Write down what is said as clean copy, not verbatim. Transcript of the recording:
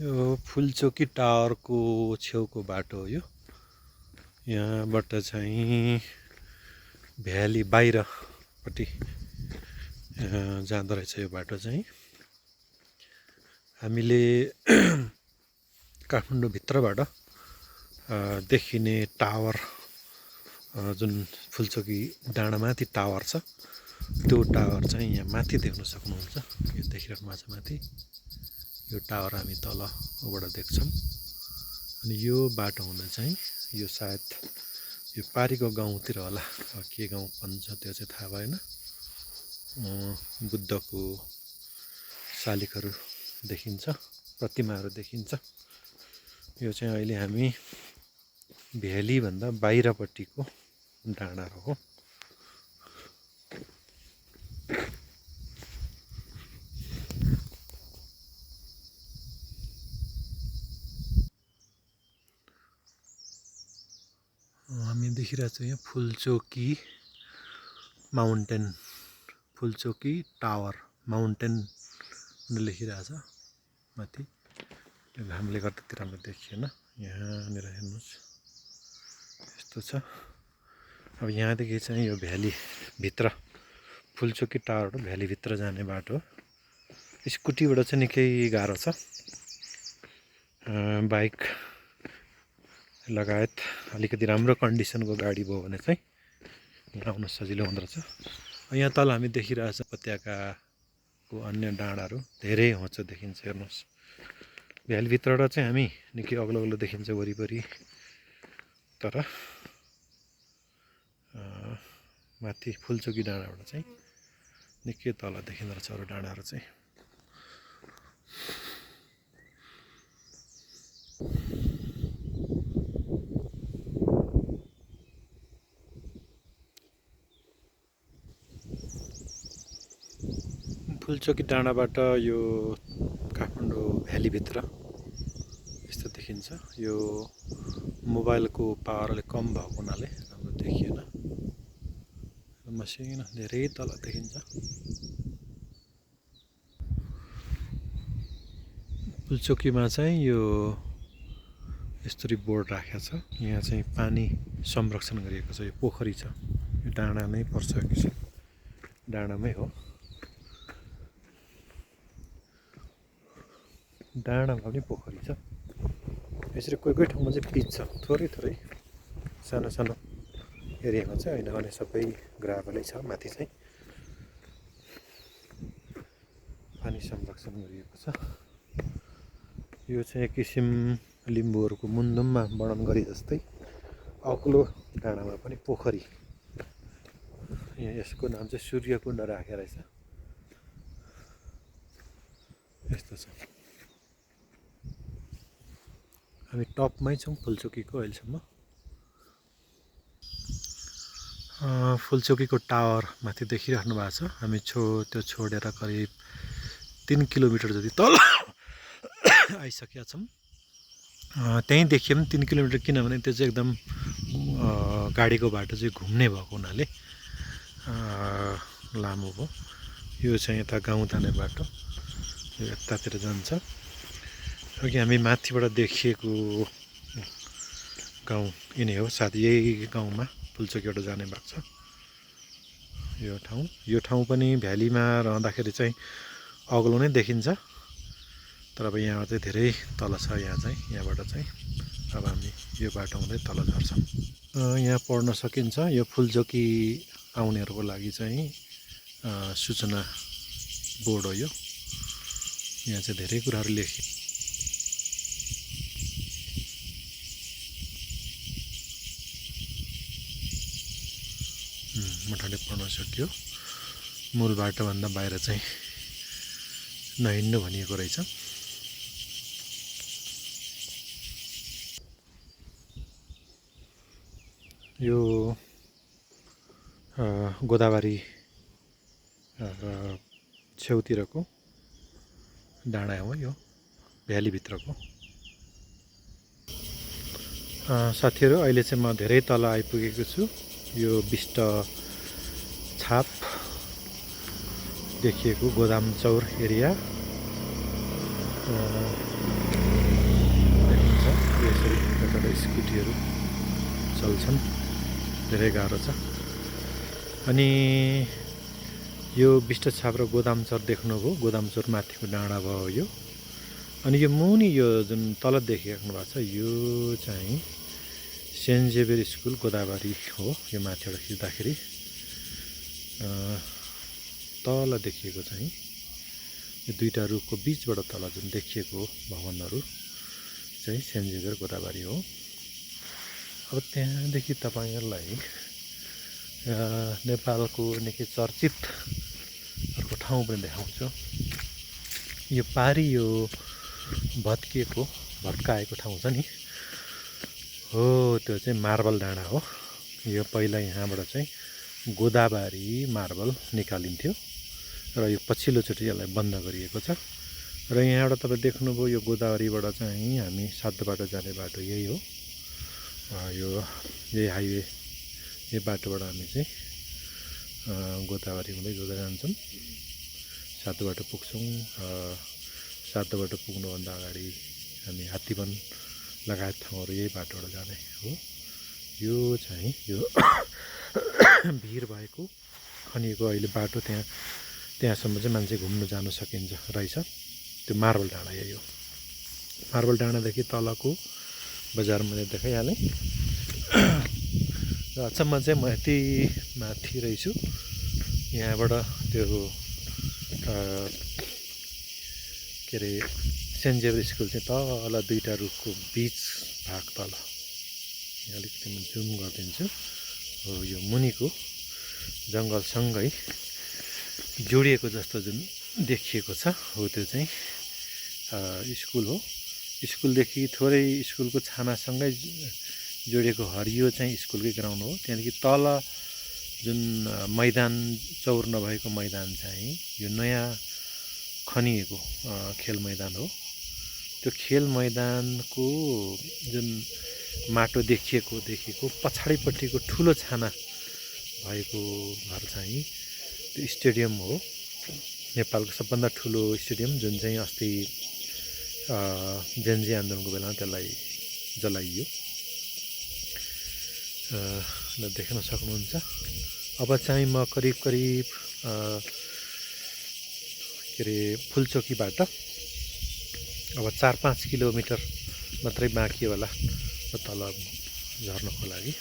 यो फुलचोकी टावरको छेउको बाटो हो यो। यहाँबाट चाहिँ भ्याली बाहिरपट्टि जाँदो रहेछ यो बाटो चाहिँ। हामीले काठमाडौँभित्रबाट देखिने टावर जुन फुलचोकी डाँडामाथि टावर छ त्यो टावर चाहिँ यहाँ माथि देख्न सक्नुहुन्छ। यो देखिराख्नु भएको छ माथि यो टावर हामी तलबाट देख्छौँ। अनि यो बाटो हुँदा चाहिँ यो सायद यो पारीको गाउँतिर होला, के गाउँ भन्छ त्यो चाहिँ थाहा भएन। बुद्धको शालिगहरू देखिन्छ, प्रतिमाहरू देखिन्छ। यो चाहिँ अहिले हामी भ्यालीभन्दा बाहिरपट्टिको डाँडा हो। हामी देखिरहेको छौँ यहाँ Phulchoki mountain, Phulchoki tower mountain लेखिरहेछ माथि। यो घामले गर्दा त्यति राम्रो देखिएन। यहाँनिर हेर्नुहोस् यस्तो छ। अब यहाँदेखि चाहिँ यो भ्यालीभित्र फुलचोकी टावरबाट भ्यालीभित्र जाने बाटो। स्कुटीबाट चाहिँ निकै गाह्रो छ। बाइक लगायत अलिकति राम्रो कन्डिसनको गाडी भयो भने चाहिँ यहाँ आउन सजिलो हुँदो रहेछ। यहाँ तल हामी देखिरहेछ उपत्यकाको अन्य डाँडाहरू धेरै होचो देखिन्छ। हेर्नुहोस् भ्यालीभित्रबाट चाहिँ हामी निकै अग्लो अग्लो देखिन्छ वरिपरि, तर माथि फुलचोकी डाँडाबाट चाहिँ निकै तल देखिँदो रहेछ अरू डाँडाहरू चाहिँ। फुलचोकी डाँडाबाट यो काठमाडौँ भ्यालीभित्र यस्तो देखिन्छ। यो मोबाइलको पावर अलिक कम भएको हुनाले राम्रो देखिएन। मसिनो धेरै तल देखिन्छ। फुलचोकीमा चाहिँ यो यस्तरी बोर्ड राखेको छ। यहाँ चाहिँ पानी संरक्षण गरिएको छ। यो पोखरी छ, यो डाँडा नै पर्छ, डाँडामै हो। डाँडामा पनि पोखरी छ। यसरी कोही कोही ठाउँमा चाहिँ पिच छ, थोरै थोरै सानो सानो एरियामा चाहिँ होइन भने सबै ग्राभलै छ। माथि चाहिँ पानी संरक्षण गरिएको छ। यो चाहिँ एक किसिम लिम्बूहरूको मुन्दुममा वर्णन गरे जस्तै अग्लो डाँडामा पनि पोखरी। यहाँ यसको नाम चाहिँ सूर्यकुण्ड राखेको रहेछ। यस्तो छ। हामी टपमै छौँ फुलचोकीको अहिलेसम्म। फुलचोकीको टावर माथि देखिराख्नु भएको छ। हामी त्यो छोडेर करिब 3 किलोमिटर जति तल आइसकेका छौँ। त्यहीँ देखिए पनि 3 किलोमिटर, किनभने त्यो चाहिँ एकदम गाडीको बाटो चाहिँ घुम्ने भएको हुनाले लामो भयो। यो चाहिँ यता गाउँ जाने बाटो, यो यतातिर जान्छ। अघि हामी माथिबाट देखिएको गाउँ यिनै हो, सायद यही गाउँमा फुलचोकीबाट जाने भएको छ यो ठाउँ पनि भ्यालीमा रहँदाखेरि चाहिँ अग्लो नै देखिन्छ। तर अब यहाँ चाहिँ धेरै तल छ। यहाँबाट चाहिँ अब हामी यो बाटो हुँदै तल झर्छौँ। यहाँ पढ्न सकिन्छ। यो फुलचोकी आउनेहरूको लागि चाहिँ सूचना बोर्ड हो यो। यहाँ चाहिँ धेरै कुराहरू लेखि मठाले पढ्न सक्यो। मूल बाटोभन्दा बाहिर चाहिँ नहिँड्नु भनिएको रहेछ। यो गोदावरी छेउतिरको डाँडा हो यो भ्यालीभित्रको। साथीहरू अहिले चाहिँ म धेरै तल आइपुगेको छु। यो बिष्ट छाप देखिएको गोदाम चौर एरिया। यसरी यताबाट स्कुटीहरू चल्छन्, धेरै गाह्रो छ। अनि यो बिष्ट छाप्रो गोदामचौर देख्नुभयो, गोदामचौर माथिको डाँडा भयो यो। अनि यो मुनि यो जुन तल देखिराख्नु भएको छ यो चाहिँ सेन्ट जेभियर स्कुल गोदावरी हो। यो माथिबाट खिच्दाखेरि तल देखिएको चाहिँ यो दुईवटा रुखको बिचबाट तल जुन देखिएको भवनहरू चाहिँ सेन्ट जेभियर गोदावरी हो। अब त्यहाँदेखि तपाईँहरूलाई नेपालको निकै चर्चित अर्को ठाउँ पनि देखाउँछु। यो पारी यो भत्काएको ठाउँ छ नि हो, त्यो चाहिँ मार्बल डाँडा हो। यो पहिला यहाँबाट चाहिँ गोदावरी मार्बल निकालिन्थ्यो र यो पछिल्लोचोटि यसलाई बन्द गरिएको छ। र यहाँबाट तपाईँ देख्नुभयो यो गोदावरीबाट चाहिँ हामी सातोबाटो जाने बाटो यही हो। यो यही हाइवे, यो बाटोबाट हामी चाहिँ गोदावरी हुँदै जान्छौँ, सातोबाटो पुग्छौँ। सातोबाटो पुग्नुभन्दा अगाडि हामी हात्तीवन लगायत ठाउँहरू यही बाटोबाट जाने हो। यो चाहिँ यो भिर भएको खनिएको अहिले बाटो त्यहाँसम्म चाहिँ मान्छे घुम्नु जानु सकिन्छ रहेछ। त्यो मार्बल डाँडा यही हो। मार्बल डाँडादेखि तलको बजार मैले देखाइहालेँ। र अचम्म चाहिँ म यति माथि रहेछु, यहाँबाट त्यो के अरे सेन्ट जेभियर स्कुल चाहिँ तल दुईवटा रुखको बिच भाग तल, यहाँ अलिकति म जुम गरिदिन्छु हो। यो मुनिको जङ्गलसँगै जोडिएको जस्तो जुन देखिएको छ हो त्यो चाहिँ स्कुल हो। स्कुलदेखि थोरै स्कुलको छानासँगै जोडिएको हरियो चाहिँ स्कुलकै ग्राउन्ड हो। त्यहाँदेखि तल जुन मैदान चौर नभएको मैदान चाहिँ यो नयाँ खनिएको खेल मैदान हो। त्यो खेल मैदानको जुन माटो देखिएको पछाडिपट्टिको ठुलो छाना भएको घर चाहिँ त्यो स्टेडियम हो। नेपालको सबभन्दा ठुलो स्टेडियम जुन चाहिँ अस्ति जेनजी आन्दोलनको बेलामा त्यसलाई जलाइयो, देख्न सक्नुहुन्छ। अब चाहिँ म करिब के अरे फुलचोकीबाट अब 4-5 किलोमिटर मात्रै बाँकी होला तल झर्नको लागि।